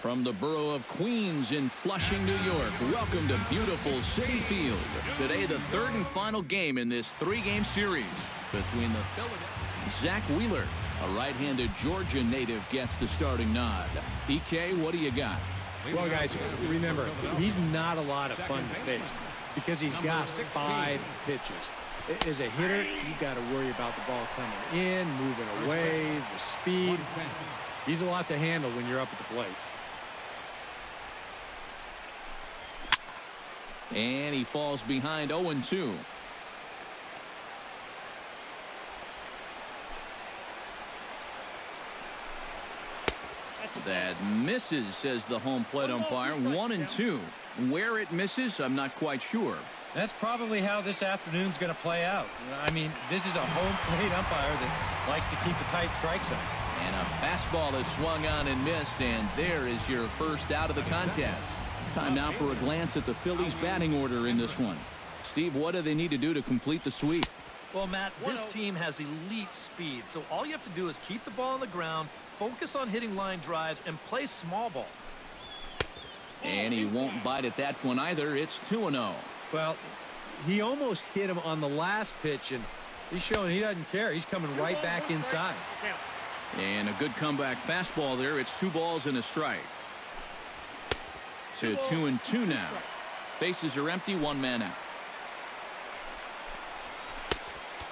From the borough of Queens in Flushing, New York, welcome to beautiful Citi Field. Today, the third and final game in this three-game series between the Philadelphia. Zach Wheeler, a right-handed Georgia native, gets the starting nod. EK, what do you got? Well, guys, remember, he's not a lot of fun to face because he's got 5 pitches. As a hitter, you've got to worry about the ball coming in, moving away, the speed. He's a lot to handle when you're up at the plate. And he falls behind 0-2. That misses, says the home plate umpire. 1-2. Where it misses, I'm not quite sure. That's probably how this afternoon's going to play out. I mean, this is a home plate umpire that likes to keep a tight strike zone. And a fastball is swung on and missed, and there is your first out of the contest. Time now for a glance at the Phillies batting order in this one. Steve, what do they need to do to complete the sweep? Well, Matt, this team has elite speed, so all you have to do is keep the ball on the ground, focus on hitting line drives, and play small ball. And he won't bite at that one either. It's 2-0. Well, he almost hit him on the last pitch, and he's showing he doesn't care. He's coming right back inside. And a good comeback fastball there. It's 2 balls and a strike. To 2-2 now. Bases are empty, 1 man out.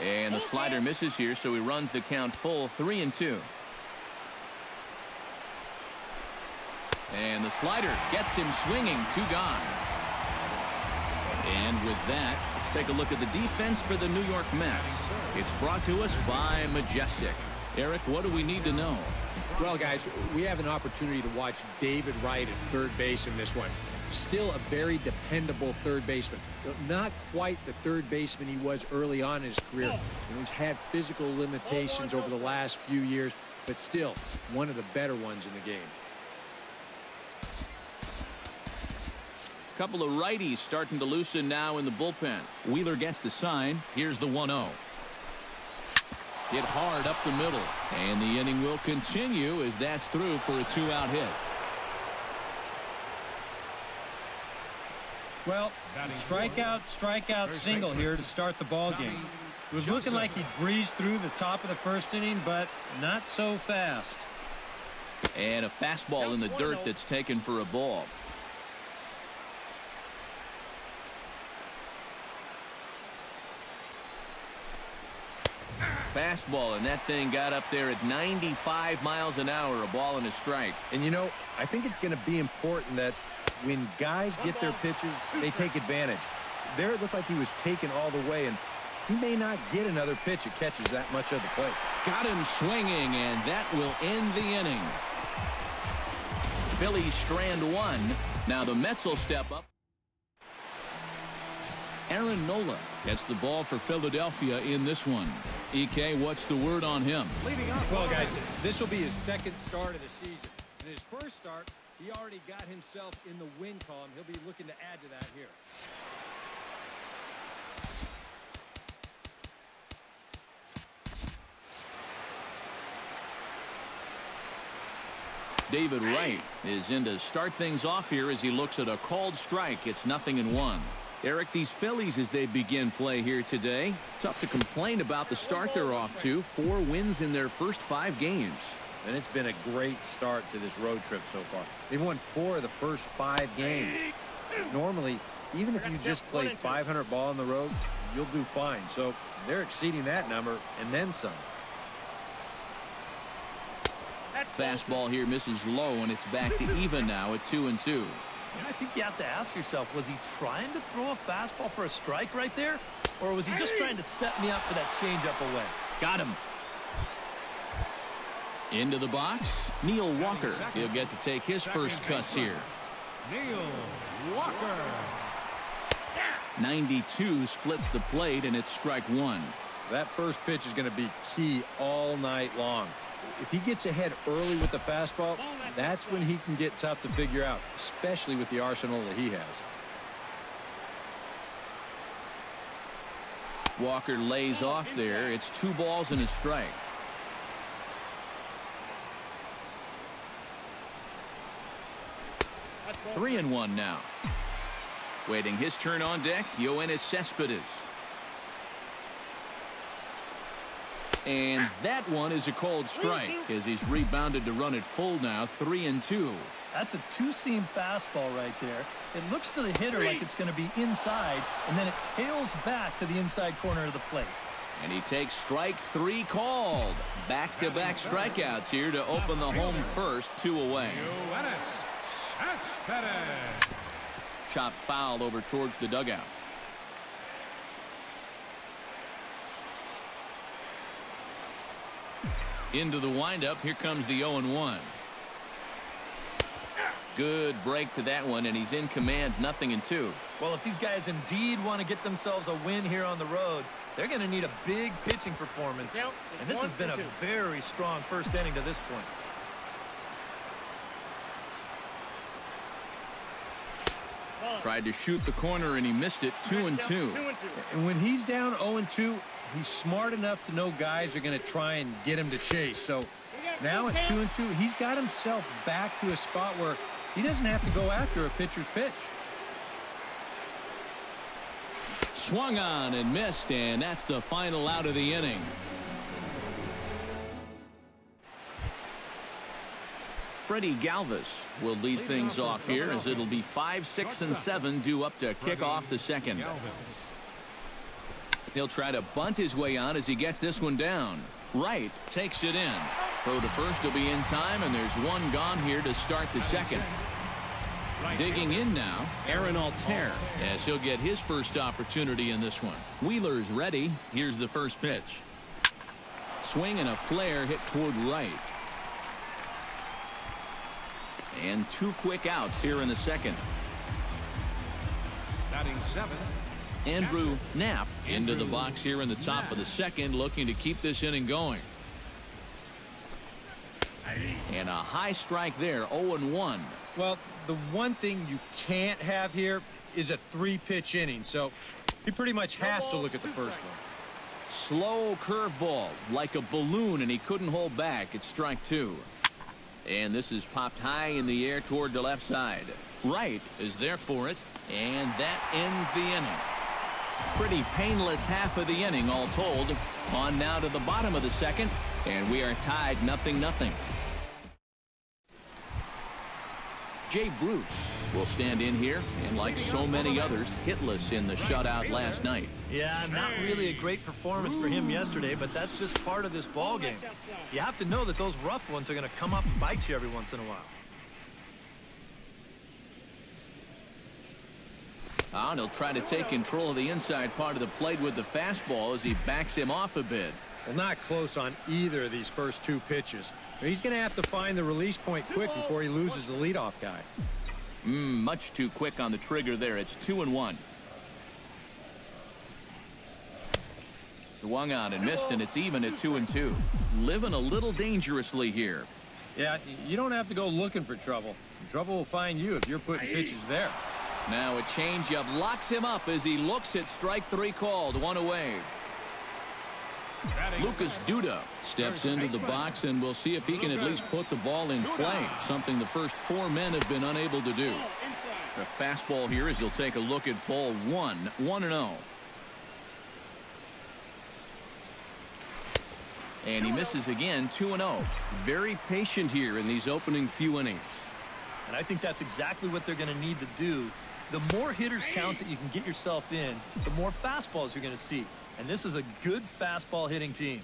And the slider misses here, so he runs the count full, 3-2. And the slider gets him swinging, 2 gone. And with that, let's take a look at the defense for the New York Mets. It's brought to us by Majestic. Eric, what do we need to know? Well, guys, we have an opportunity to watch David Wright at third base in this one. Still a very dependable third baseman. Not quite the third baseman he was early on in his career. He's had physical limitations over the last few years, but still one of the better ones in the game. Couple of righties starting to loosen now in the bullpen. Wheeler gets the sign. Here's the 1-0. Hit hard up the middle. And the inning will continue as that's through for a 2-out hit. Well, strikeout, single here to start the ball game. It was looking like he breezed through the top of the first inning, but not so fast. And a fastball in the dirt that's taken for a ball. Fastball, and that thing got up there at 95 miles an hour, a ball and a strike. And you know, I think it's going to be important that when guys get their pitches, they take advantage. There it looked like he was taken all the way, and he may not get another pitch that catches that much of the plate. Got him swinging, and that will end the inning. Phillies strand 1. Now the Mets will step up. Aaron Nola gets the ball for Philadelphia in this one. EK, what's the word on him? Well, guys, this will be his second start of the season. In his first start, he already got himself in the win column. He'll be looking to add to that here. David Wright is in to start things off here as he looks at a called strike. It's 0-1. Eric, these Phillies, as they begin play here today, tough to complain about the start they're off to. 4 wins in their first 5 games. And it's been a great start to this road trip so far. They've won 4 of the first 5 games. Normally, even if you just played 500 ball on the road, you'll do fine. So they're exceeding that number and then some. Fastball here misses low, and it's back to even now at 2-2. I think you have to ask yourself, was he trying to throw a fastball for a strike right there? Or was he just trying to set me up for that changeup away? Got him. Into the box, Neil Walker. He'll get to take his first cuts here. Neil Walker. 92 splits the plate, and it's strike 1. That first pitch is going to be key all night long. If he gets ahead early with the fastball, that's when he can get tough to figure out, especially with the arsenal that he has. Walker lays off there. It's 2 balls and a strike. 3-1 now. Waiting his turn on deck, Yoenis Cespedes. And that one is a cold strike as he's rebounded to run it full now, 3-2. That's a two-seam fastball right there. It looks to the hitter like it's going to be inside, and then it tails back to the inside corner of the plate. And he takes strike 3 called. Back-to-back strikeouts here to open the home first, 2 away. Chopped foul over towards the dugout. Into the windup. Here comes the 0-1. Good break to that one, and he's in command, 0-2. Well, if these guys indeed want to get themselves a win here on the road, they're going to need a big pitching performance. And this has been a very strong first inning to this point. Tried to shoot the corner, and he missed it, 2-2. And when he's down 0-2, he's smart enough to know guys are going to try and get him to chase. So now at 2-2, he's got himself back to a spot where he doesn't have to go after a pitcher's pitch. Swung on and missed, and that's the final out of the inning. Freddie Galvis will lead things off here as it'll be 5, 6, and 7 due up to kick off the second. He'll try to bunt his way on as he gets this one down. Wright takes it in. Throw to first will be in time, and there's one gone here to start the second. Digging in now, Aaron Altair, as he'll get his first opportunity in this one. Wheeler's ready. Here's the first pitch. Swing and a flare hit toward right. And 2 quick outs here in the second. Batting 7. Andrew Knapp into the box here in the top of the second, looking to keep this inning going. And a high strike there, 0-1. Well, the one thing you can't have here is a 3-pitch inning, so he pretty much has to look at the first one. Slow curveball, like a balloon, and he couldn't hold back. It's strike 2. And this is popped high in the air toward the left side. Wright is there for it, and that ends the inning. Pretty painless half of the inning all told. On now to the bottom of the second, and we are tied 0-0. Jay Bruce will stand in here, and like so many others, hitless in the shutout last night. Yeah, not really a great performance for him yesterday, but that's just part of this ball game. You have to know that those rough ones are going to come up and bite you every once in a while. And he'll try to take control of the inside part of the plate with the fastball as he backs him off a bit. Well, not close on either of these first 2 pitches. He's going to have to find the release point quick before he loses the leadoff guy. Much too quick on the trigger there. It's 2-1. Swung on and missed, and it's even at 2-2. Living a little dangerously here. Yeah, you don't have to go looking for trouble. Trouble will find you if you're putting pitches there. Now a changeup locks him up as he looks at strike 3 called, 1 away. Lucas Duda steps into the box, and we'll see if he can at least put the ball in play, something the first 4 men have been unable to do. The fastball here as he'll take a look at ball 1, 1-0. And he misses again, 2-0. Very patient here in these opening few innings. And I think that's exactly what they're going to need to do. The more hitters counts that you can get yourself in, the more fastballs you're going to see. And this is a good fastball hitting team.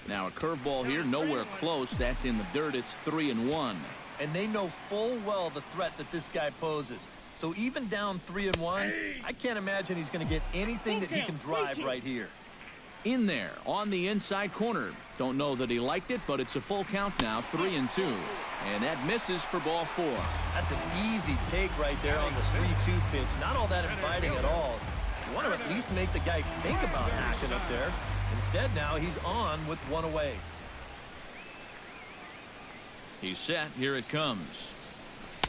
Now a curveball here, nowhere close. That's in the dirt. It's 3-1. And they know full well the threat that this guy poses. So even down 3-1, I can't imagine he's going to get anything that he can drive right here. In there on the inside corner. Don't know that he liked it, but it's a full count now, 3-2. And that misses for ball 4. That's an easy take right there on the 3-2 pitch. Not all that inviting at all. You want to at least make the guy think about hacking up there. Instead, now he's on with 1 away. He's set. Here it comes.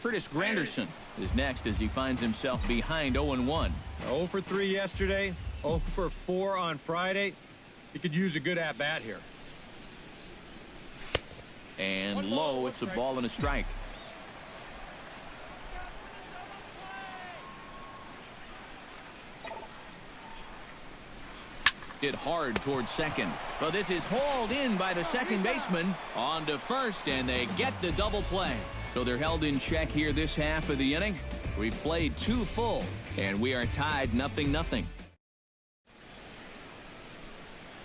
Curtis Granderson is next as he finds himself behind 0-1. 0 for 3 yesterday, 0 for 4 on Friday. He could use a good at-bat here. And low, it's a ball and a strike. Hit hard towards second. But this is hauled in by the second baseman. On to first, and they get the double play. So they're held in check here this half of the inning. We've played 2 full, and we are tied 0-0.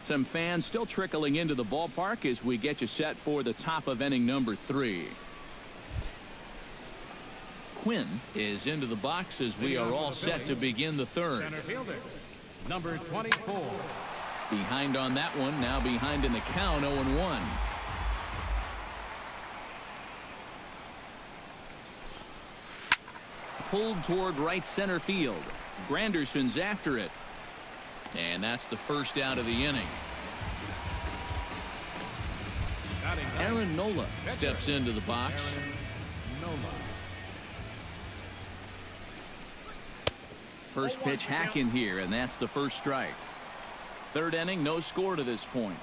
Some fans still trickling into the ballpark as we get you set for the top of inning number 3. Quinn is into the box as we are all set to begin the third. Center fielder, number 24. Behind on that one, now behind in the count, 0-1. Pulled toward right center field. Granderson's after it. And that's the first out of the inning. Aaron Nola steps into the box. First pitch hack in here, and that's the first strike. Third inning, no score to this point.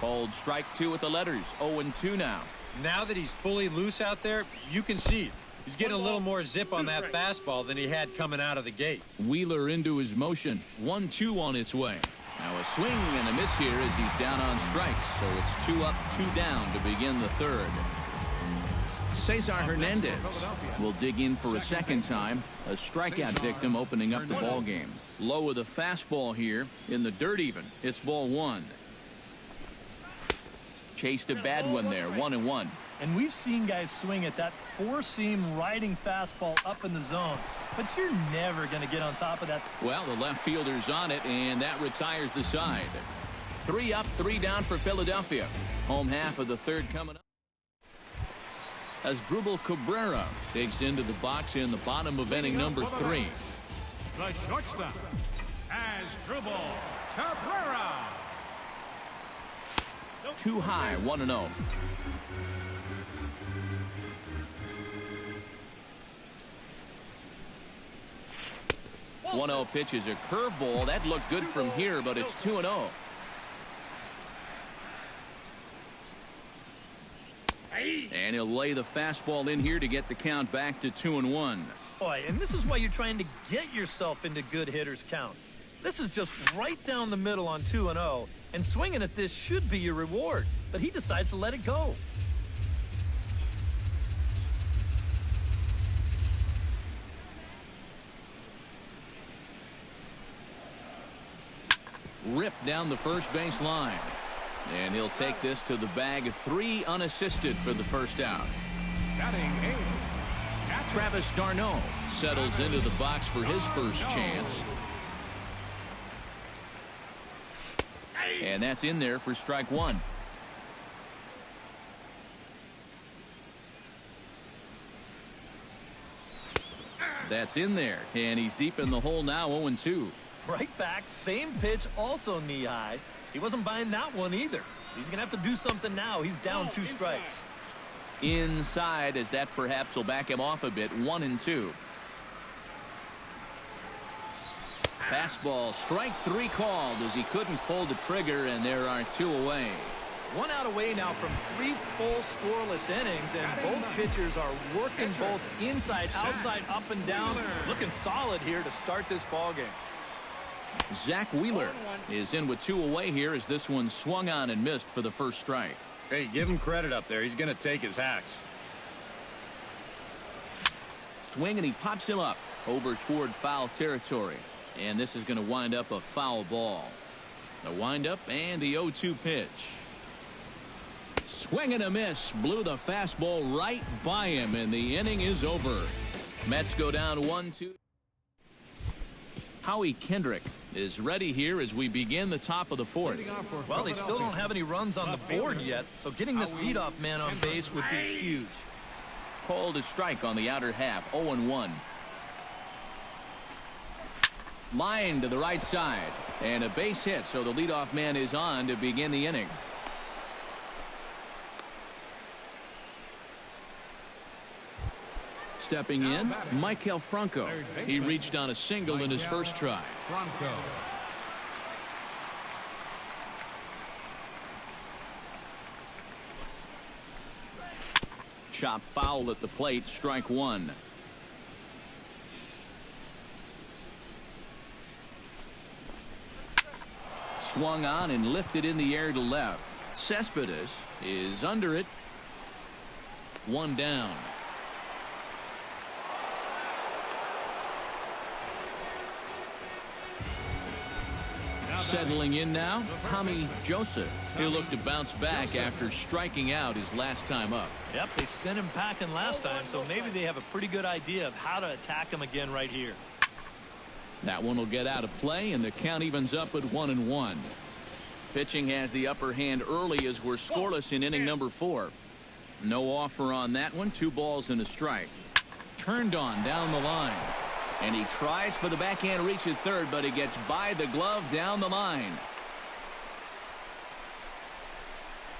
Called strike 2 with the letters. 0-2 now. Now that he's fully loose out there, you can see he's getting a little more zip on that fastball than he had coming out of the gate. Wheeler into his motion. 1-2 on its way. Now a swing and a miss here as he's down on strikes. So it's 2 up, 2 down to begin the third. Cesar Hernandez will dig in for a second time. A strikeout victim opening up the ball game. Low with a fastball here in the dirt even. It's ball 1. Chased a bad one there. 1-1. And we've seen guys swing at that 4-seam riding fastball up in the zone. But you're never going to get on top of that. Well, the left fielder's on it, and that retires the side. 3 up, 3 down for Philadelphia. Home half of the third coming up. As Drupal Cabrera digs into the box in the bottom of inning number 3. The shortstop, as Drupal Cabrera. Too high, 1-0. One-0 pitch is a curveball. That looked good from here, but it's 2-0. And he'll lay the fastball in here to get the count back to 2-1. Boy, and this is why you're trying to get yourself into good hitters counts. This is just right down the middle on 2-0, and swinging at this should be your reward, but he decides to let it go. Ripped down the first base line. And he'll take this to the bag. 3 unassisted for the first out. Travis d'Arnaud settles into the box for his first chance. And that's in there for strike 1. That's in there. And he's deep in the hole now, 0-2. Right back, same pitch, also knee high. He wasn't buying that one either. He's going to have to do something now. He's down 2 strikes. Inside, as that perhaps will back him off a bit. 1-2. Fastball, strike 3 called as he couldn't pull the trigger, and there are 2 away. 1 out away now from 3 full scoreless innings, and both pitchers are working both inside, outside, up and down. Looking solid here to start this ball game. Zach Wheeler is in with 2 away here as this one swung on and missed for the first strike. Hey, give him credit up there. He's going to take his hacks. Swing, and he pops him up over toward foul territory. And this is going to wind up a foul ball. The windup and the 0-2 pitch. Swing and a miss. Blew the fastball right by him, and the inning is over. Mets go down 1-2. Howie Kendrick is ready here as we begin the top of the 4th. Well, they still don't have any runs on the board yet, so getting this leadoff man on base would be huge. Called a strike on the outer half, 0-1. Line to the right side, and a base hit, so the leadoff man is on to begin the inning. Stepping in, Michael Franco. He reached on a single in his first try. Chop foul at the plate, strike 1. swung on and lifted in the air to left. Cespedes is under it. One down. Settling in now, Tommy Joseph. He'll look to bounce back after striking out his last time up. Yep, they sent him packing last time, so maybe they have a pretty good idea of how to attack him again right here. That one will get out of play, and the count evens up at 1-1. Pitching has the upper hand early as we're scoreless in inning number 4. No offer on that one. 2 balls and a strike. Turned on down the line. And he tries for the backhand reach at third, but he gets by the glove down the line.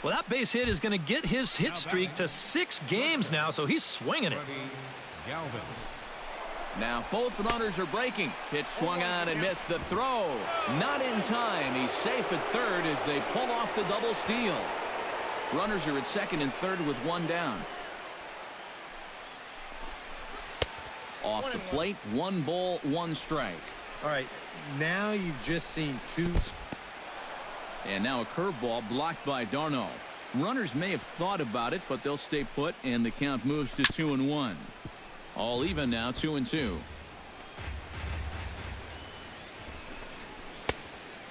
Well, that base hit is going to get his hit streak to 6 games now, so he's swinging it. Now both runners are breaking. Pitch swung on and missed the throw. Not in time. He's safe at third as they pull off the double steal. Runners are at second and third with 1 down. Off the plate, 1 ball, 1 strike. All right, now you've just seen 2. And now a curveball blocked by Darno. Runners may have thought about it, but they'll stay put, and the count moves to 2-1. All even now, 2-2.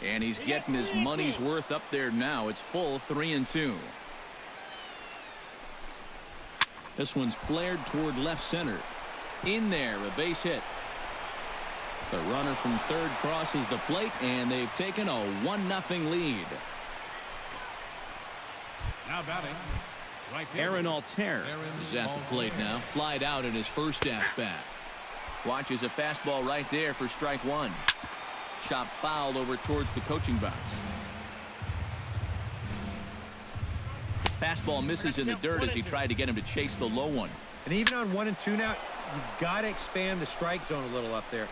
And he's getting his money's worth up there now. It's full 3-2. This one's flared toward left center. In there, a base hit. The runner from third crosses the plate, and they've taken a 1-0 lead. Now batting, right Aaron Altair is at the plate now. Flied out in his first at-bat. Watches a fastball right there for strike 1. Chop fouled over towards the coaching box. Fastball misses in the dirt as he tried to get him to chase the low one. And even on 1 and 2 now, you've got to expand the strike zone a little up there.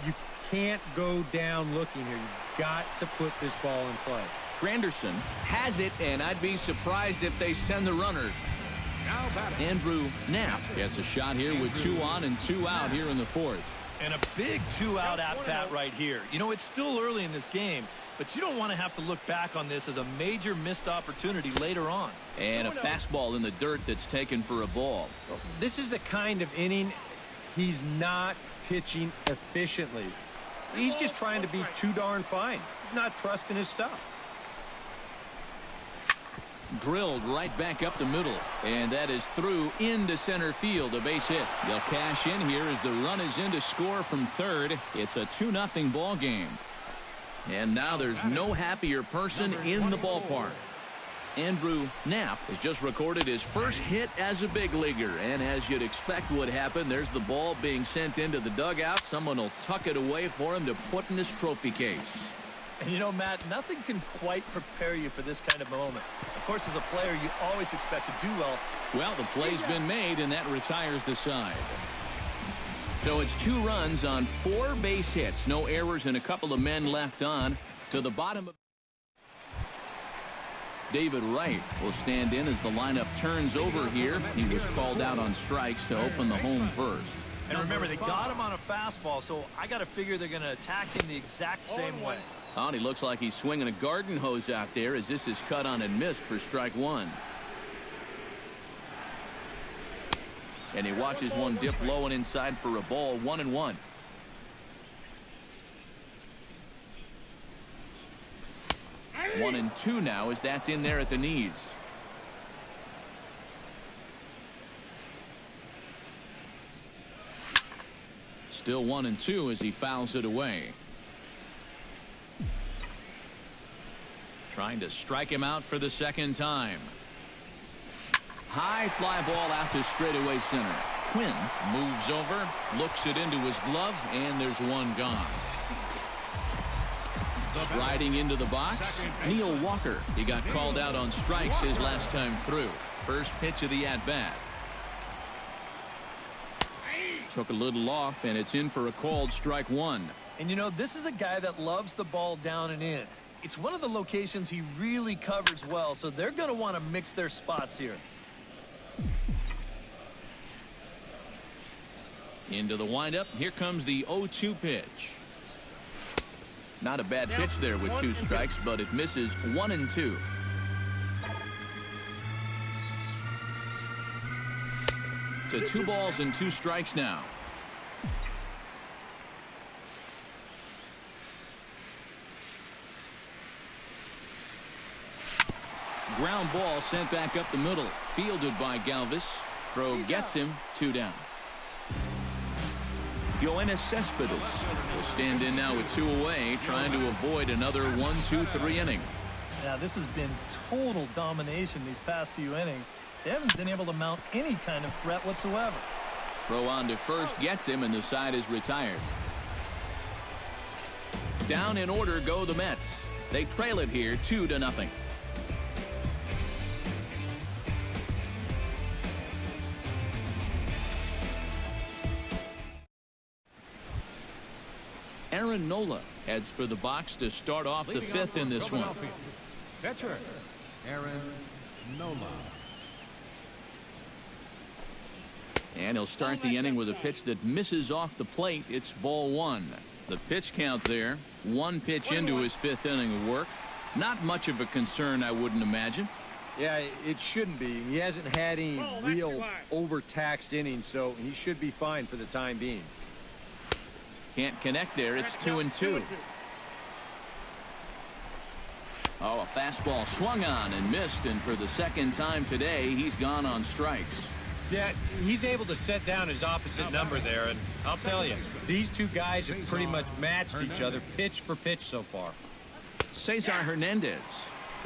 You can't go down looking here. You've got to put this ball in play. Granderson has it, and I'd be surprised if they send the runner. Now batting. Andrew Knapp gets a shot here with 2 on and 2 out here in the 4th. And a big 2-out at-bat right here. You know, it's still early in this game, but you don't want to have to look back on this as a major missed opportunity later on. And a fastball in the dirt that's taken for a ball. This is a kind of inning he's not pitching efficiently. He's just trying to be too darn fine. Not trusting his stuff. Drilled right back up the middle, and that is through into center field. A base hit. They'll cash in here as the run is in to score from third. It's a 2-0 ball game. And now there's no happier person in the ballpark. Andrew Knapp has just recorded his first hit as a big leaguer, and as you'd expect would happen, there's the ball being sent into the dugout. Someone will tuck it away for him to put in his trophy case. And you know, Matt, nothing can quite prepare you for this kind of moment. Of course, as a player, you always expect to do well. Well, the play's been made, and that retires the side. So it's 2 runs on 4 base hits. No errors and a couple of men left on. To the bottom of David Wright will stand in as the lineup turns over here. He was called out on strikes to open the home first. And remember, they got him on a fastball, so I got to figure they're going to attack him the exact same way. Oh, and he looks like he's swinging a garden hose out there as this is cut on and missed for strike 1. And he watches one dip low and inside for a ball. 1-1. One and 2 now as that's in there at the knees. Still 1 and 2 as he fouls it away. Trying to strike him out for the second time. High fly ball out to straightaway center. Quinn moves over, looks it into his glove, and there's one gone. Striding into the box, Neil Walker. He got called out on strikes his last time through. First pitch of the at-bat. Took a little off, and it's in for a called strike 1. And you know, this is a guy that loves the ball down and in. It's one of the locations he really covers well, so they're going to want to mix their spots here. Into the windup. Here comes the 0-2 pitch. Not a bad pitch there with 2 strikes, but it misses 1-2. To 2 balls and 2 strikes now. Ground ball sent back up the middle. Fielded by Galvis. Throw gets him. 2 down. Yoenis Cespedes will stand in now with 2 away, trying to avoid another 1-2-3 inning. Yeah, this has been total domination these past few innings. They haven't been able to mount any kind of threat whatsoever. Throw on to first gets him, and the side is retired. Down in order go the Mets. They trail it here 2-0. Aaron Nola heads for the box to start off the 5th in this one. Pitcher, Aaron Nola. And he'll start the inning with a pitch that misses off the plate. It's ball 1. The pitch count there. 1 pitch into his 5th inning of work. Not much of a concern, I wouldn't imagine. Yeah, it shouldn't be. He hasn't had any real overtaxed innings, so he should be fine for the time being. Can't connect there. It's 2-2. Oh, a fastball swung on and missed, and for the 2nd time today, he's gone on strikes. Yeah, he's able to set down his opposite number there, and I'll tell you, these 2 guys have pretty much matched each other pitch for pitch so far. Cesar Hernandez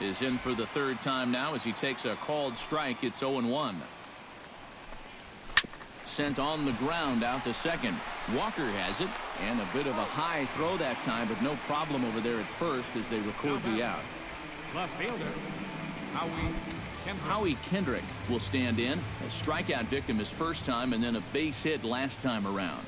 is in for the 3rd time now as he takes a called strike. It's 0-1. Sent on the ground out to second. Walker has it, and a bit of a high throw that time, but no problem over there at first as they record the out. Left fielder, Howie Kendrick will stand in. A strikeout victim his first time, and then a base hit last time around.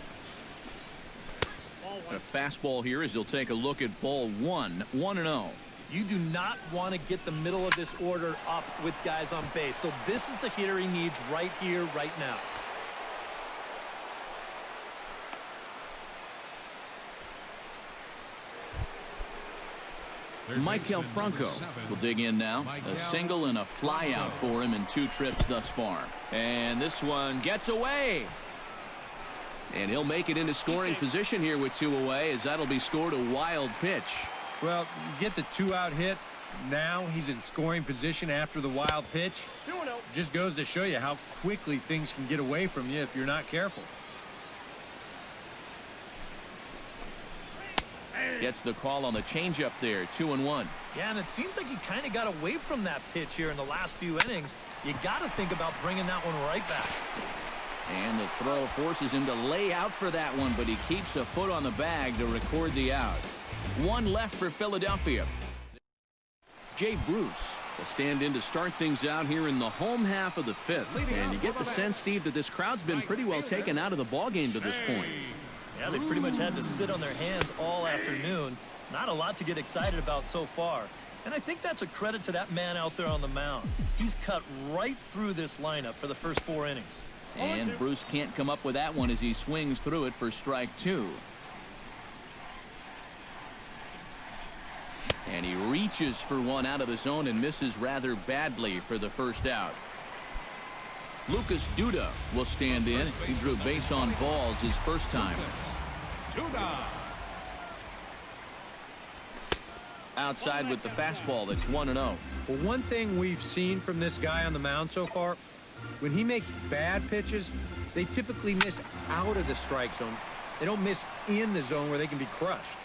A fastball here as he'll take a look at ball 1. 1-0. You do not want to get the middle of this order up with guys on base. So this is the hitter he needs right here, right now. Maikel Franco will dig in now. A single and a fly out for him in 2 trips thus far. And this one gets away. And he'll make it into scoring position here with 2 away, as that'll be scored a wild pitch. Well, you get the 2-out hit. Now he's in scoring position after the wild pitch. Just goes to show you how quickly things can get away from you if you're not careful. Gets the call on the changeup there. 2-1. Yeah, and it seems like he kind of got away from that pitch here in the last few innings. You got to think about bringing that one right back. And the throw forces him to lay out for that one, but he keeps a foot on the bag to record the out. 1 left for Philadelphia. Jay Bruce will stand in to start things out here in the home half of the 5th. And you get the sense, Steve, that this crowd's been pretty well taken out of the ballgame to this point. Yeah, they pretty much had to sit on their hands all afternoon. Not a lot to get excited about so far. And I think that's a credit to that man out there on the mound. He's cut right through this lineup for the first 4 innings. And Bruce can't come up with that one as he swings through it for strike 2. And he reaches for one out of the zone and misses rather badly for the first out. Lucas Duda will stand in. He drew base on balls his first time. Outside with the fastball. That's 1-0. Well, one thing we've seen from this guy on the mound so far, when he makes bad pitches, they typically miss out of the strike zone. They don't miss in the zone where they can be crushed.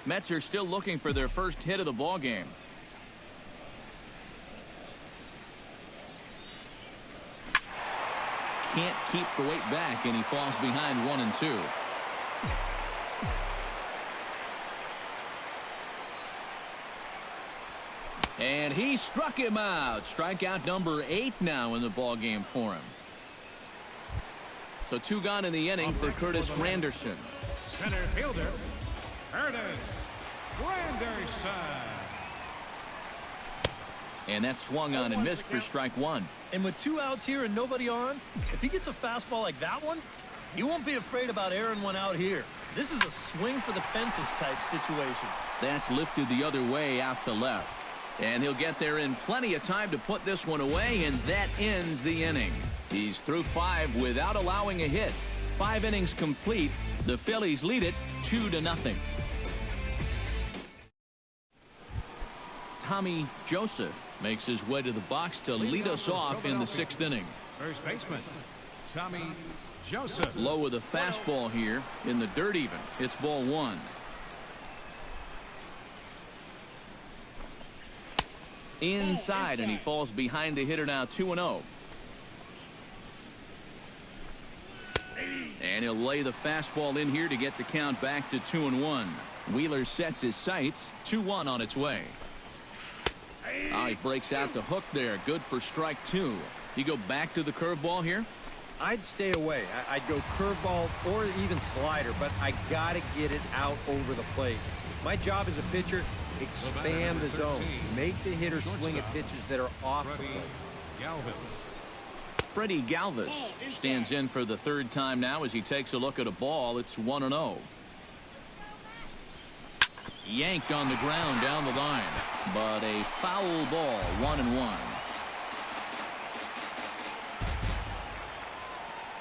Mets are still looking for their first hit of the ball game. Can't keep the weight back, and he falls behind 1-2. And he struck him out. Strikeout number 8 now in the ball game for him. So 2 gone in the inning for Curtis Granderson. Center fielder, Curtis Granderson. And that swung on and missed for strike 1. And with 2 outs here and nobody on, if he gets a fastball like that one, He won't be afraid about airing one out here. This is a swing for the fences type situation. That's lifted the other way out to left. And he'll get there in plenty of time to put this one away, and that ends the inning. He's through 5 without allowing a hit. 5 innings complete. The Phillies lead it 2-0. Tommy Joseph makes his way to the box to lead us off in the 6th inning. First baseman, Tommy Joseph. Low with a fastball here in the dirt even. It's ball 1. Inside, and he falls behind the hitter now 2-0. And he'll lay the fastball in here to get the count back to 2-1. Wheeler sets his sights. 2-1 on its way. Oh, he breaks out the hook there. Good for strike 2. You go back to the curveball here? I'd stay away. I'd go curveball or even slider, but I got to get it out over the plate. My job as a pitcher, expand the zone. Make the hitter swing at pitches that are off the plate. Freddie Galvis stands in for the 3rd time now as he takes a look at a ball. It's 1-0. Yanked on the ground down the line, but a foul ball. 1-1.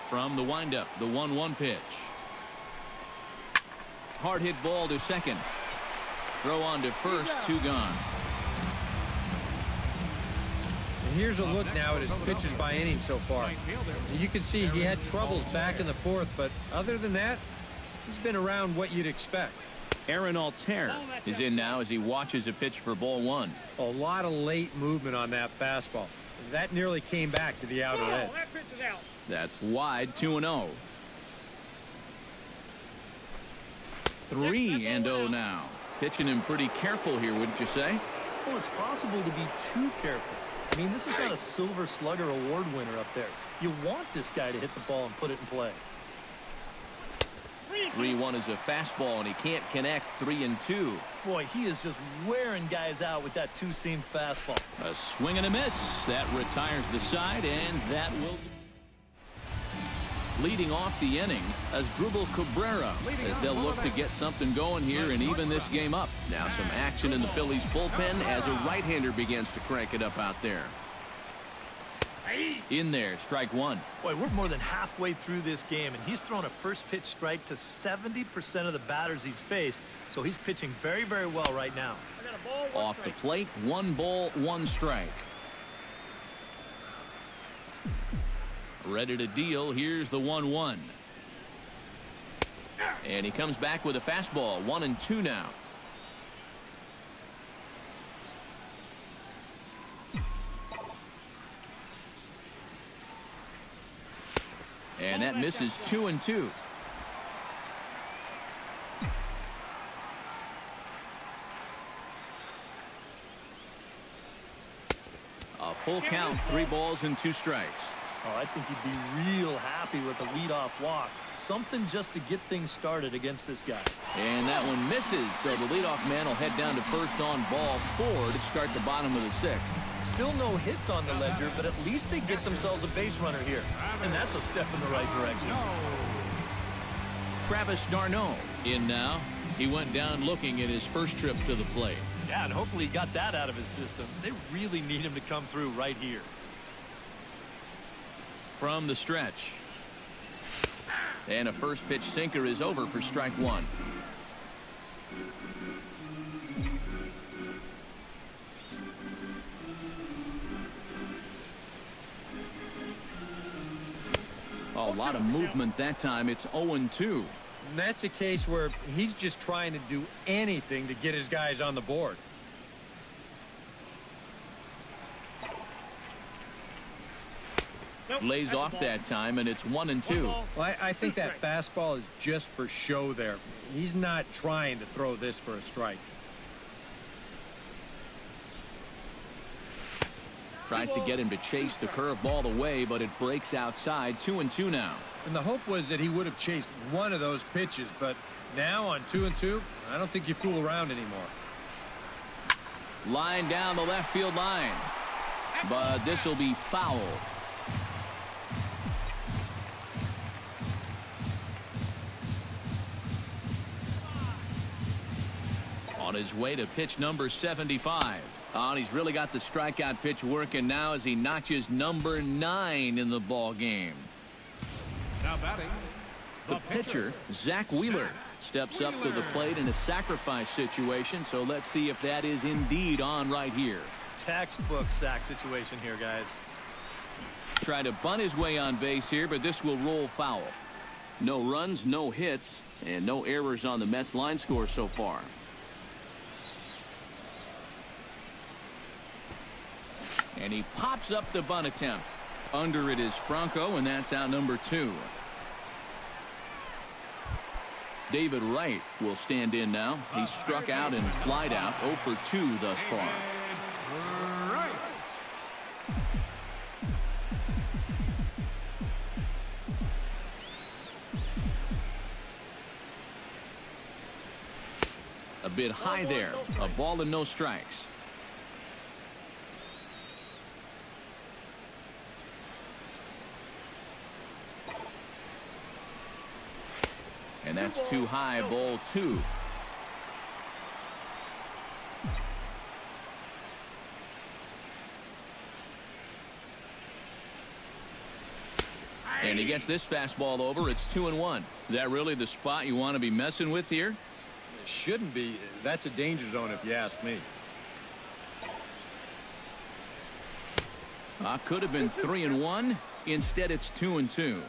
From the windup, the 1-1 pitch. Hard hit ball to second. Throw on to first. 2 gone. And here's a look now at his pitches by inning so far. You can see he had troubles back in the 4th, but other than that, he's been around what you'd expect. Aaron Altair is in now as he watches a pitch for ball 1. A lot of late movement on that fastball. That nearly came back to the outer edge. That's wide. 2-0. 3-0 now. Pitching him pretty careful here, wouldn't you say? Well, it's possible to be too careful. I mean, this is not a Silver Slugger award winner up there. You want this guy to hit the ball and put it in play. 3-1 is a fastball, and he can't connect. 3-2. Boy, he is just wearing guys out with that 2-seam fastball. A swing and a miss. That retires the side, and that will... Leading off the inning as Drupal Cabrera, as they'll look to get something going here and even this game up. Now some action in the Phillies bullpen as a right-hander begins to crank it up out there. In there, strike 1. Boy, we're more than halfway through this game, and he's thrown a first pitch strike to 70% of the batters he's faced, so he's pitching very, very well right now. Off the plate, 1 ball, 1 strike. Ready to deal. Here's the 1-1. And he comes back with a fastball. 1-2 now. And that misses. 2-2. A full count. 3 balls and 2 strikes. Oh, I think he'd be real happy with a leadoff walk. Something just to get things started against this guy. And that one misses, so the leadoff man will head down to first on ball 4 to start the bottom of the 6th. Still no hits on the ledger, but at least they get themselves a base runner here. And that's a step in the right direction. Travis d'Arnaud in now. He went down looking at his first trip to the plate. Yeah, and hopefully he got that out of his system. They really need him to come through right here. From the stretch. And a first pitch sinker is over for strike 1. A lot of movement that time. It's 0-2. And that's a case where he's just trying to do anything to get his guys on the board. Lays off that time, and it's 1-2. Well, I think that fastball is just for show there. He's not trying to throw this for a strike. Tries to get him to chase the curveball away, but it breaks outside. 2-2 now. And the hope was that he would have chased one of those pitches, but now on 2-2, I don't think you fool around anymore. Line down the left field line, but this will be foul. On his way to pitch number 75. Oh, and he's really got the strikeout pitch working now as he notches number 9 in the ball game. Now batting, the pitcher, Zach Wheeler, steps up to the plate in a sacrifice situation. So let's see if that is indeed on right here. Textbook sack situation here, guys. Try to bunt his way on base here, but this will roll foul. No runs, no hits, and no errors on the Mets line score so far. And he pops up the bunt attempt. Under it is Franco, and that's out number 2. David Wright will stand in now. He's struck out and flied out 0 for 2 thus far. right. A bit high there. A ball and no strikes. And that's too high, ball 2. And he gets this fastball over. It's 2-1. Is that really the spot you want to be messing with here? Shouldn't be. That's a danger zone if you ask me. Could have been 3-1. Instead, it's 2-2.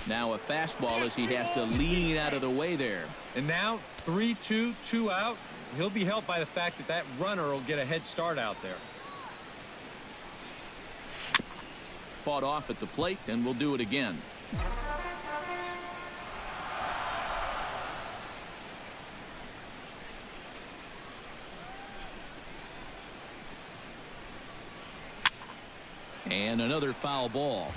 Now a fastball as he has to lean out of the way there. And now 3-2, 2 out. He'll be helped by the fact that that runner will get a head start out there. Fought off at the plate, and we'll do it again. And another foul ball.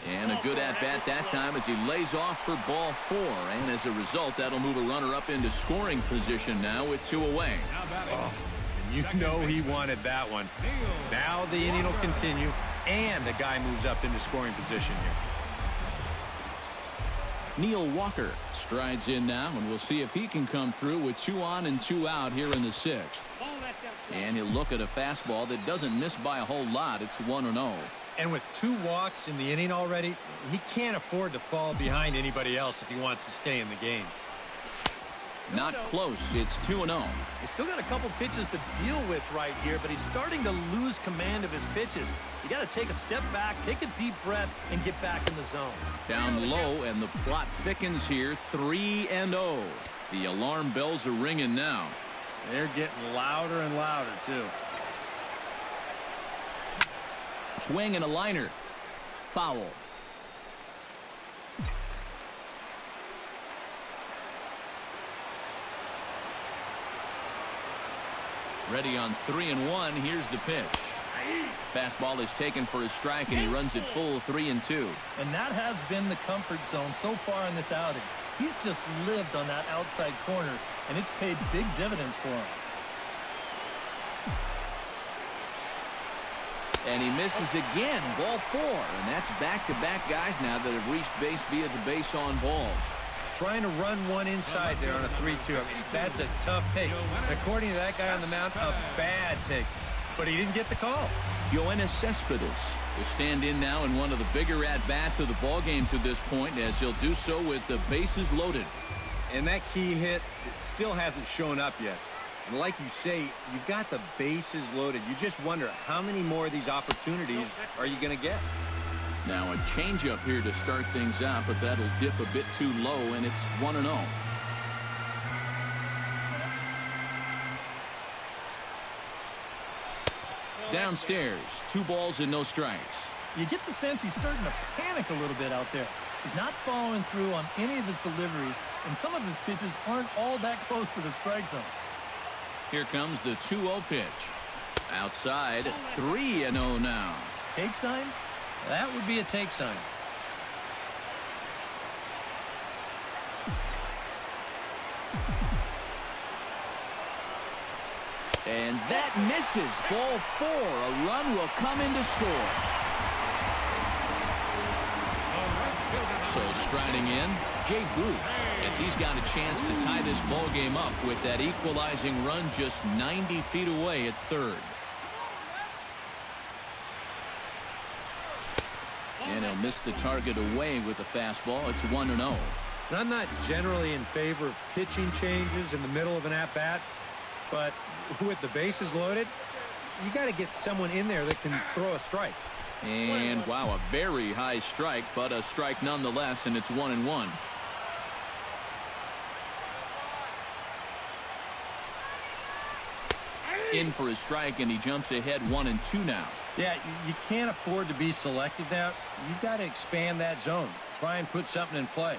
And a good at-bat that time as he lays off for ball 4. And as a result, that'll move a runner up into scoring position now with 2 away. Oh, and you know he wanted that one. Now the inning will continue, and the guy moves up into scoring position here. Neil Walker strides in now, and we'll see if he can come through with 2 on and 2 out here in the 6th. And he'll look at a fastball that doesn't miss by a whole lot. It's 1-0. And with 2 walks in the inning already, he can't afford to fall behind anybody else if he wants to stay in the game. Not close. It's 2-0. He's still got a couple pitches to deal with right here, but he's starting to lose command of his pitches. You got to take a step back, take a deep breath, and get back in the zone. Down low, and the plot thickens here. 3-0. The alarm bells are ringing now. They're getting louder and louder, too. Swing and a liner. Foul. Ready on 3-1. Here's the pitch. Fastball is taken for a strike, and he runs it full 3-2. And that has been the comfort zone so far in this outing. He's just lived on that outside corner, and it's paid big dividends for him. And he misses again. Ball 4. And that's back-to-back guys now that have reached base via the base on balls. Trying to run one inside there on a 3-2. That's a tough take. According to that guy on the mound, a bad take. But he didn't get the call. Yoenis Cespedes will stand in now in one of the bigger at-bats of the ballgame to this point, as he'll do so with the bases loaded. And that key hit, it still hasn't shown up yet. And like you say, you've got the bases loaded. You just wonder how many more of these opportunities are you going to get? Now a changeup here to start things out, but that'll dip a bit too low, and it's 1-0. Downstairs, 2 balls and no strikes. You get the sense he's starting to panic a little bit out there. He's not following through on any of his deliveries, and some of his pitches aren't all that close to the strike zone. Here comes the 2-0 pitch. Outside, 3-0 now. Take sign? That would be a take sign. And that misses. Ball 4. A run will come in to score. So striding in, Jay Bruce, as he's got a chance to tie this ball game up with that equalizing run just 90 feet away at third. And he'll miss the target away with the fastball. It's 1-0. And I'm not generally in favor of pitching changes in the middle of an at-bat, but with the bases loaded, you got to get someone in there that can throw a strike. And wow, a very high strike, but a strike nonetheless, and it's 1-1. In for a strike, and he jumps ahead 1-2 now. Yeah, you can't afford to be selected now. You've got to expand that zone. Try and put something in play.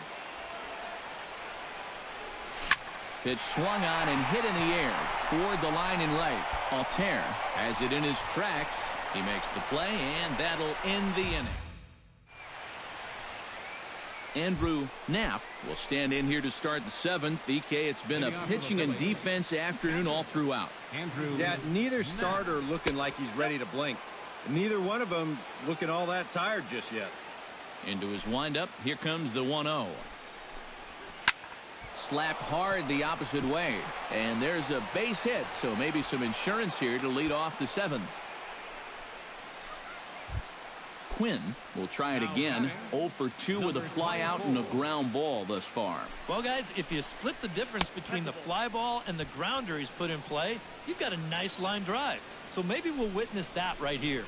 Pitch swung on and hit in the air toward the line and right. Altair has it in his tracks. He makes the play, and that'll end the inning. Andrew Knapp will stand in here to start the 7th. EK, it's been a pitching and defense afternoon all throughout. Yeah, neither starter looking like he's ready to blink. Neither one of them looking all that tired just yet. Into his windup, here comes the 1-0. Slapped hard the opposite way, and there's a base hit, so maybe some insurance here to lead off the 7th. Quinn will try it again. 0 for 2 with a fly out and a ground ball thus far. Well, guys, if you split the difference between the fly ball and the grounder he's put in play, you've got a nice line drive. So maybe we'll witness that right here.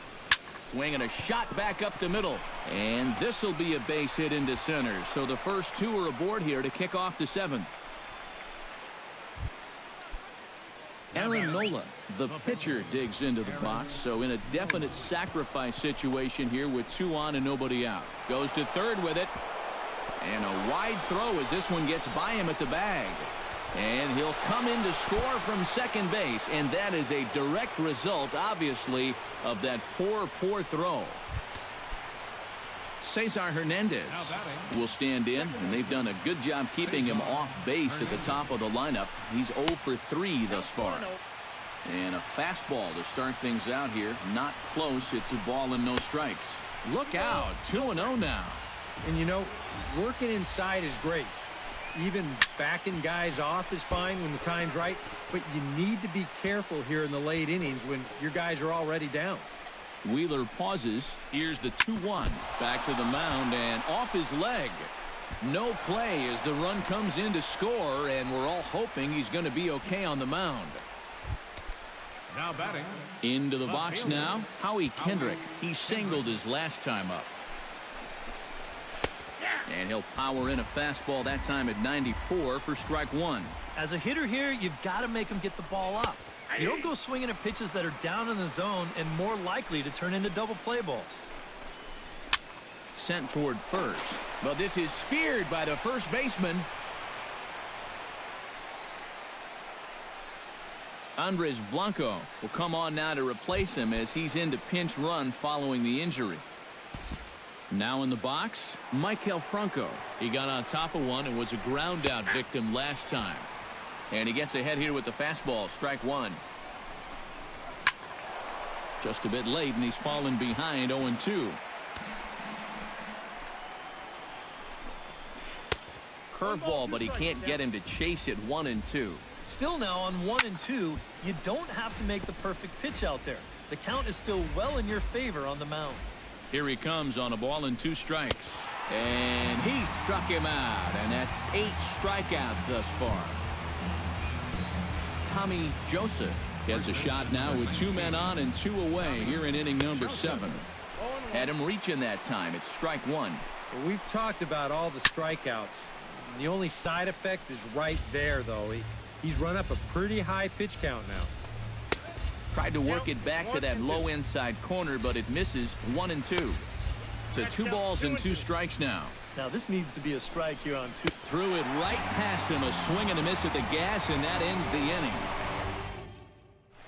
Swinging a shot back up the middle. And this will be a base hit into center. So the first 2 are aboard here to kick off the 7th. Aaron Nola, the pitcher, digs into the box. So in a definite sacrifice situation here with 2 on and nobody out. Goes to third with it. And a wide throw as this one gets by him at the bag. And he'll come in to score from second base. And that is a direct result, obviously, of that poor throw. Cesar Hernandez will stand in, and they've done a good job keeping him off base at the top of the lineup. He's 0 for 3 thus far. And a fastball to start things out here. Not close. It's a ball and no strikes. Look out. 2-0 now. And, you know, working inside is great. Even backing guys off is fine when the time's right. But you need to be careful here in the late innings when your guys are already down. Wheeler pauses. Here's the 2-1. Back to the mound and off his leg. No play as the run comes in to score, and we're all hoping he's going to be okay on the mound. Now batting. Into the box now, Howie Kendrick. He singled his last time up. And he'll power in a fastball that time at 94 for strike 1. As a hitter here, you've got to make him get the ball up. You don't go swinging at pitches that are down in the zone and more likely to turn into double play balls. Sent toward first, but this is speared by the first baseman. Andres Blanco will come on now to replace him as he's into pinch run following the injury. Now in the box, Maikel Franco. He got on top of one and was a ground out victim last time. And he gets ahead here with the fastball. Strike 1. Just a bit late, and he's fallen behind 0-2. Curveball, but he can't get him to chase it. 1-2. Still now on 1-2, you don't have to make the perfect pitch out there. The count is still well in your favor on the mound. Here he comes on a ball and 2 strikes. And he struck him out, and that's 8 strikeouts thus far. Tommy Joseph gets a shot now with 2 men on and 2 away here in inning number 7. Had him reaching that time. It's strike 1. Well, we've talked about all the strikeouts. The only side effect is right there, though. He's run up a pretty high pitch count now. Tried to work it back to that low inside corner, but it misses. 1-2. To 2 balls and 2 strikes now. Now this needs to be a strike here on 2. Threw it right past him. A swing and a miss at the gas, and that ends the inning.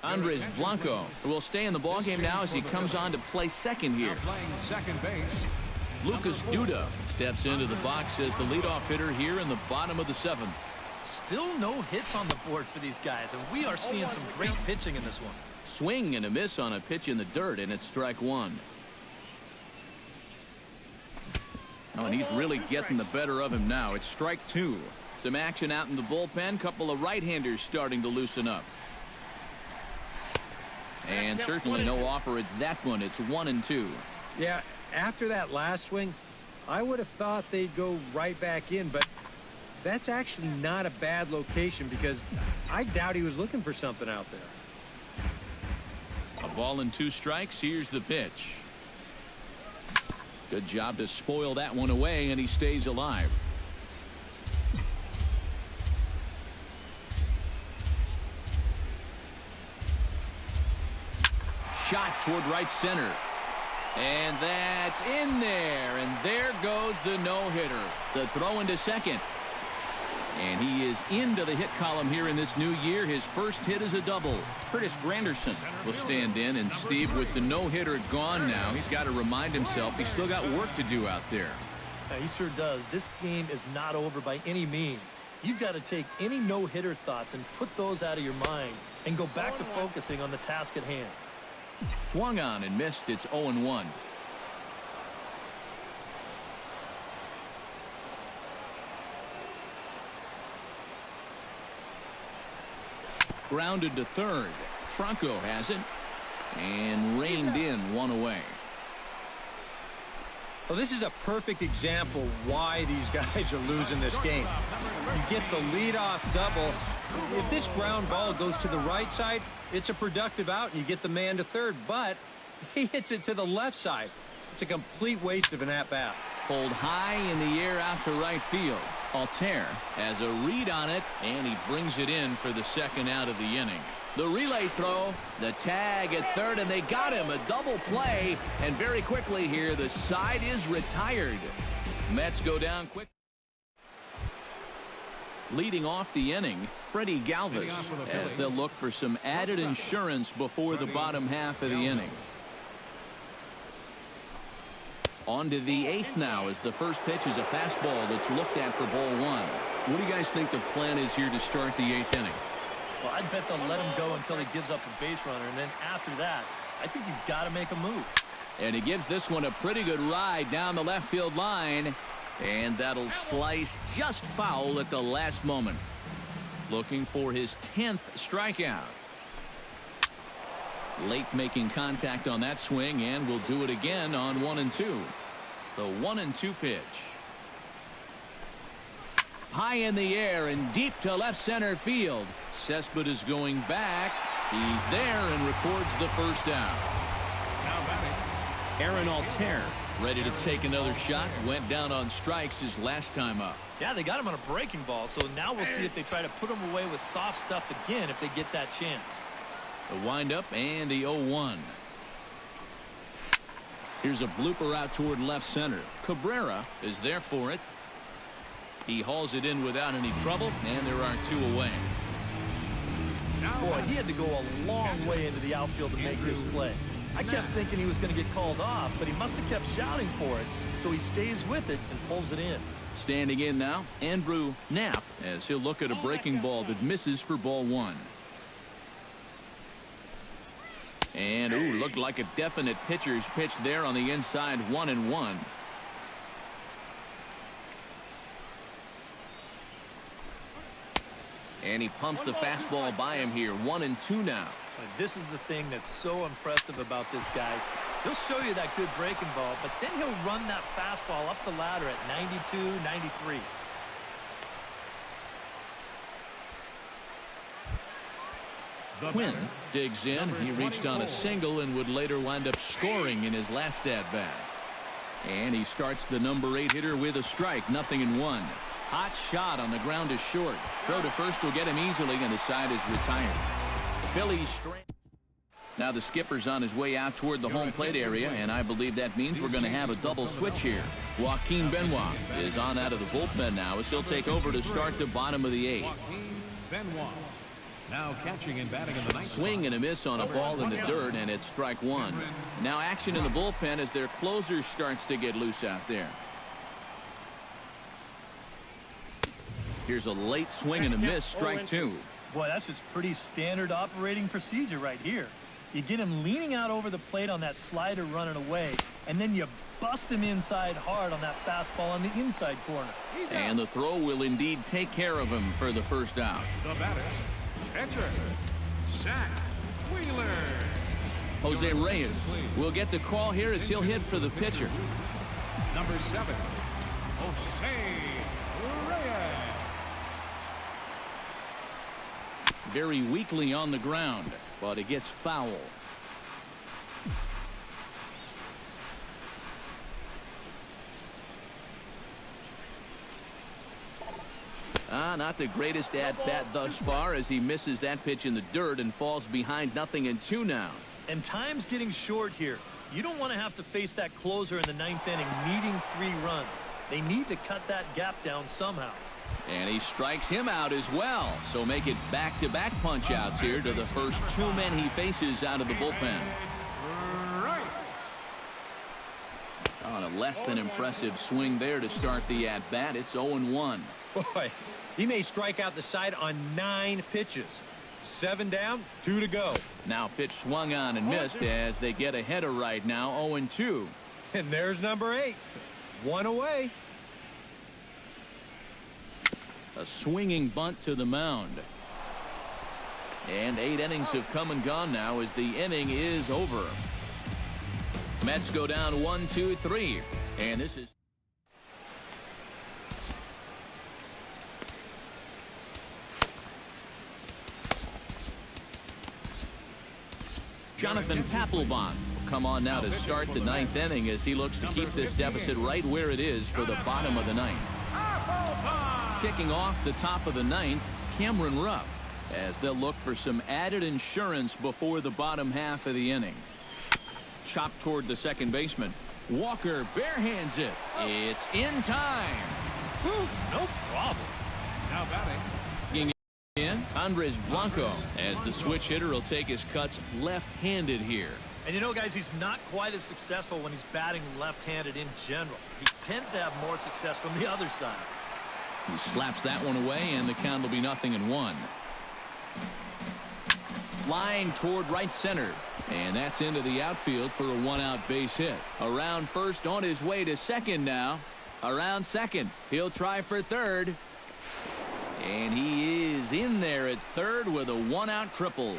Andres Blanco will stay in the ballgame now as he comes on to play second here. Playing second base. Lucas Duda steps into the box as the leadoff hitter here in the bottom of the 7th. Still no hits on the board for these guys, and we are seeing some great pitching in this one. Swing and a miss on a pitch in the dirt, and it's strike one. Oh, and he's really getting the better of him now. It's strike two. Some action out in the bullpen. Couple of right-handers starting to loosen up. And certainly no offer at that one. It's 1-2. Yeah, after that last swing, I would have thought they'd go right back in, but that's actually not a bad location because I doubt he was looking for something out there. A ball and 2 strikes. Here's the pitch. Good job to spoil that one away, and he stays alive. Shot toward right center. And that's in there. And there goes the no-hitter. The throw into second. And he is into the hit column here in this new year. His first hit is a double. Curtis Granderson will stand in. And Steve, with the no-hitter gone now, he's got to remind himself he's still got work to do out there. Yeah, he sure does. This game is not over by any means. You've got to take any no-hitter thoughts and put those out of your mind and go back to focusing on the task at hand. Swung on and missed. It's 0-1. Grounded to third. Franco has it. And reined in, one away. Well, this is a perfect example why these guys are losing this game. You get the leadoff double. If this ground ball goes to the right side, it's a productive out, and you get the man to third. But he hits it to the left side. It's a complete waste of an at-bat. Pulled high in the air out to right field. Altair has a read on it, and he brings it in for the second out of the inning. The relay throw, the tag at third, and they got him. A double play, and very quickly here, the side is retired. Mets go down quick. Leading off the inning, Freddie Galvis, as they'll look for some added insurance before the bottom half of the inning. On to the 8th now, as the first pitch is a fastball that's looked at for ball 1. What do you guys think the plan is here to start the 8th inning? Well, I'd bet they'll let him go until he gives up a base runner, and then after that, I think you've got to make a move. And he gives this one a pretty good ride down the left field line, and that'll slice just foul at the last moment. Looking for his 10th strikeout. Late making contact on that swing, and will do it again on 1-2. The 1-2 pitch. High in the air and deep to left center field. Cespedes is going back. He's there and records the first out. Now batting, Aaron Altair ready to take another shot. Went down on strikes his last time up. Yeah, they got him on a breaking ball, so now we'll see if they try to put him away with soft stuff again if they get that chance. The windup and the 0-1. Here's a blooper out toward left center. Cabrera is there for it. He hauls it in without any trouble, and there are 2 away. Boy, he had to go a long way into the outfield to make this play. I kept thinking he was going to get called off, but he must have kept shouting for it, so he stays with it and pulls it in. Standing in now, Andrew Knapp, as he'll look at a breaking ball that misses for ball 1. And, ooh, looked like a definite pitcher's pitch there on the inside, 1-1. And he pumps the fastball by him here, 1-2 now. This is the thing that's so impressive about this guy. He'll show you that good breaking ball, but then he'll run that fastball up the ladder at 92, 93. Quinn digs in. He reached on a single and would later wind up scoring in his last at-bat. And he starts the number 8 hitter with a strike, 0-1. Hot shot on the ground is short. Throw to first will get him easily, and the side is retired. Phillies straight. Now the skipper's on his way out toward the home plate area, and I believe that means we're going to have a double switch here. Joaquin Benoit is on out of the bullpen now, as he'll take over to start the bottom of the 8th. Joaquin Benoit. Now catching and batting in the 9th. Swing and a miss on a ball in the dirt, and it's strike 1. Now action in the bullpen as their closer starts to get loose out there. Here's a late swing and a miss, strike two. Boy, that's just pretty standard operating procedure right here. You get him leaning out over the plate on that slider running away, and then you bust him inside hard on that fastball on the inside corner. And the throw will indeed take care of him for the first out. The batter, catcher, Zach Wheeler. Jose Reyes will get the call here as he'll hit for the pitcher. Number 7, Jose Reyes. Very weakly on the ground, but it gets foul. Not the greatest at-bat thus far as he misses that pitch in the dirt and falls behind 0-2 now. And time's getting short here. You don't want to have to face that closer in the 9th inning needing 3 runs. They need to cut that gap down somehow. And he strikes him out as well. So make it back-to-back punch-outs here to the first 2 men he faces out of the bullpen. On a less than impressive swing there to start the at-bat. It's 0-1. Boy, he may strike out the side on 9 pitches. 7 down, 2 to go. Now pitch swung on and missed as they get a header right now, 0-2. And there's number 8. 1 away. A swinging bunt to the mound. And 8 innings have come and gone now as the inning is over. Mets go down 1-2-3. And this is Jonathan Papelbon will come on now to start the 9th inning as he looks to keep this deficit right where it is for the bottom of the 9th. Kicking off the top of the 9th, Cameron Rupp, as they'll look for some added insurance before the bottom half of the inning. Chopped toward the second baseman. Walker barehands it. It's in time. Whew, no problem. Now batting. In Andres Blanco, as the switch hitter will take his cuts left-handed here. And you know, guys, he's not quite as successful when he's batting left-handed in general. He tends to have more success from the other side. He slaps that one away, and the count will be 0-1. Flying toward right center, and that's into the outfield for a 1-out base hit. Around first, on his way to second now. Around second, he'll try for third. And he is in there at third with a 1-out triple.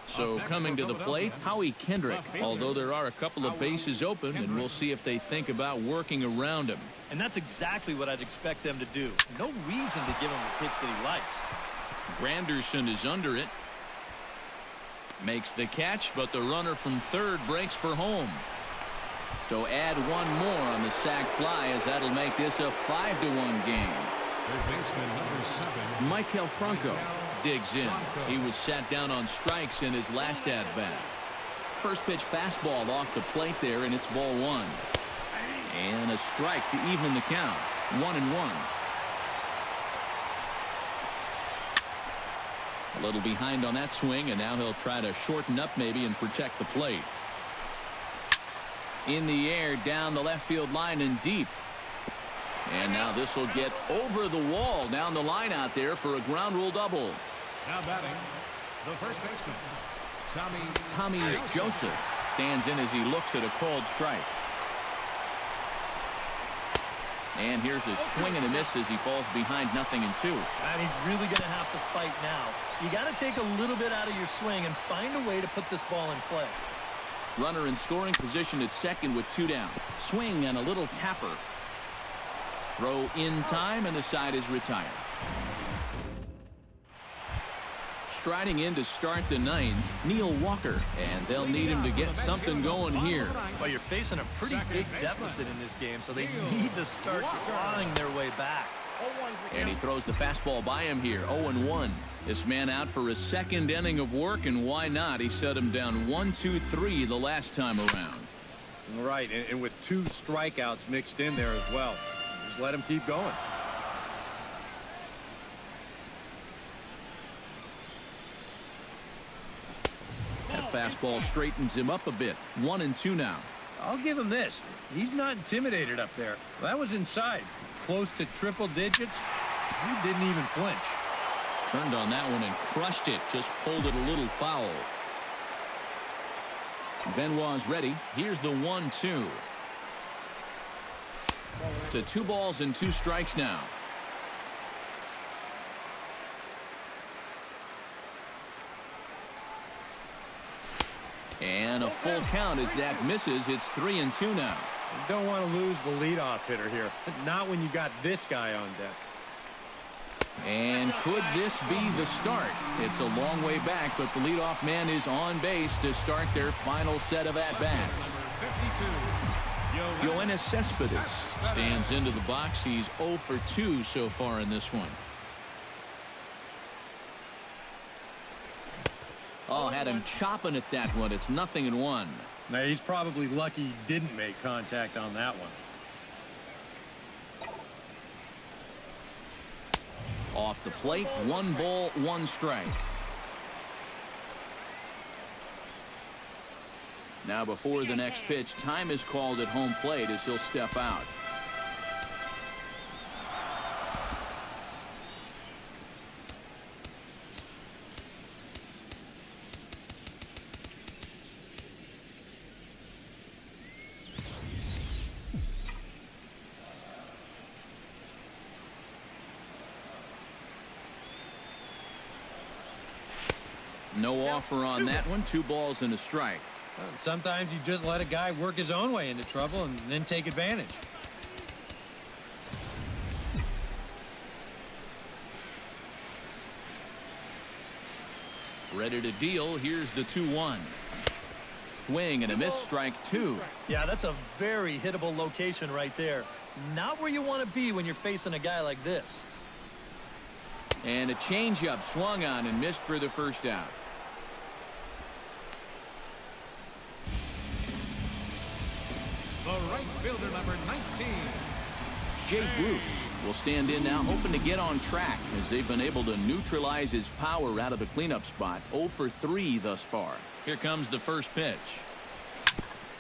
So coming to the plate, Howie Kendrick, although there are a couple of bases open, and we'll see if they think about working around him. And that's exactly what I'd expect them to do. No reason to give him the pitch that he likes. Granderson is under it. Makes the catch, but the runner from third breaks for home. So add one more on the sac fly as that'll make this a 5-1 game. Michael Franco digs in. He was sat down on strikes in his last at-bat. First pitch fastball off the plate there, and it's ball 1. And a strike to even the count. 1-1. A little behind on that swing, and now he'll try to shorten up maybe and protect the plate. In the air, down the left field line and deep. And now this will get over the wall down the line out there for a ground rule double. Now batting, the first baseman, Tommy Joseph stands in as he looks at a called strike. And here's a swing and a miss as he falls behind 0-2. And he's really going to have to fight now. You got to take a little bit out of your swing and find a way to put this ball in play. Runner in scoring position at second with 2 down. Swing and a little tapper. Throw in time, and the side is retired. Striding in to start the 9th, Neil Walker, and they'll need him to get something going here. Well, you're facing a pretty big deficit in this game, so they need to start clawing their way back. And he throws the fastball by him here, 0-1. This man out for a second inning of work, and why not? He set him down 1-2-3 the last time around. Right, and with 2 strikeouts mixed in there as well. Just let him keep going. That fastball straightens him up a bit. 1-2 now. I'll give him this. He's not intimidated up there. That was inside. close to triple digits. He didn't even flinch. Turned on that one and crushed it. Just pulled it a little foul. Benoit's ready. Here's the 1-2. To 2 balls and 2 strikes now. And a full count as that misses. It's 3-2 now. You don't want to lose the leadoff hitter here. Not when you got this guy on deck. And could this be the start? It's a long way back, but the leadoff man is on base to start their final set of at-bats. Yoenis Cespedes stands into the box. He's 0 for 2 so far in this one. Oh, had him chopping at that one. It's 0-1. Now, he's probably lucky he didn't make contact on that one. Off the plate, 1 ball, 1 strike. Now before the next pitch, time is called at home plate as he'll step out. No offer on that one. 2 balls and a strike. Sometimes you just let a guy work his own way into trouble and then take advantage. Ready to deal. Here's the 2-1. Swing and a miss, strike 2. Yeah, that's a very hittable location right there. Not where you want to be when you're facing a guy like this. And a changeup swung on and missed for the first out. The right fielder, number 19. Jay Bruce will stand in now, hoping to get on track as they've been able to neutralize his power out of the cleanup spot. 0 for 3 thus far. Here comes the first pitch.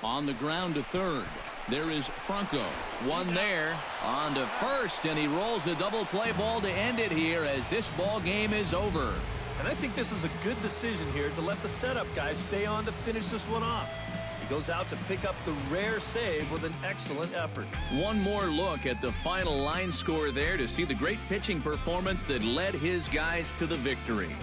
On the ground to third. There is Franco. One there. On to first, and he rolls the double play ball to end it here as this ball game is over. And I think this is a good decision here to let the setup guys stay on to finish this one off. He goes out to pick up the rare save with an excellent effort. One more look at the final line score there to see the great pitching performance that led his guys to the victory.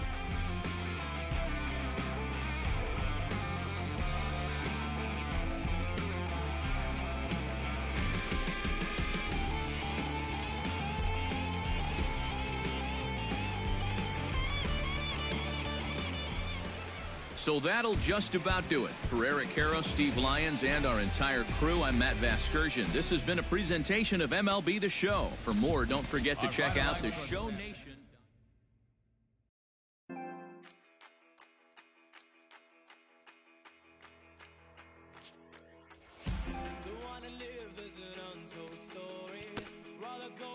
So that'll just about do it. For Eric Harrow, Steve Lyons, and our entire crew, I'm Matt Vasgersian. This has been a presentation of MLB The Show. For more, don't forget to check out the Show Nation. Don't wanna live as an untold story. Rather go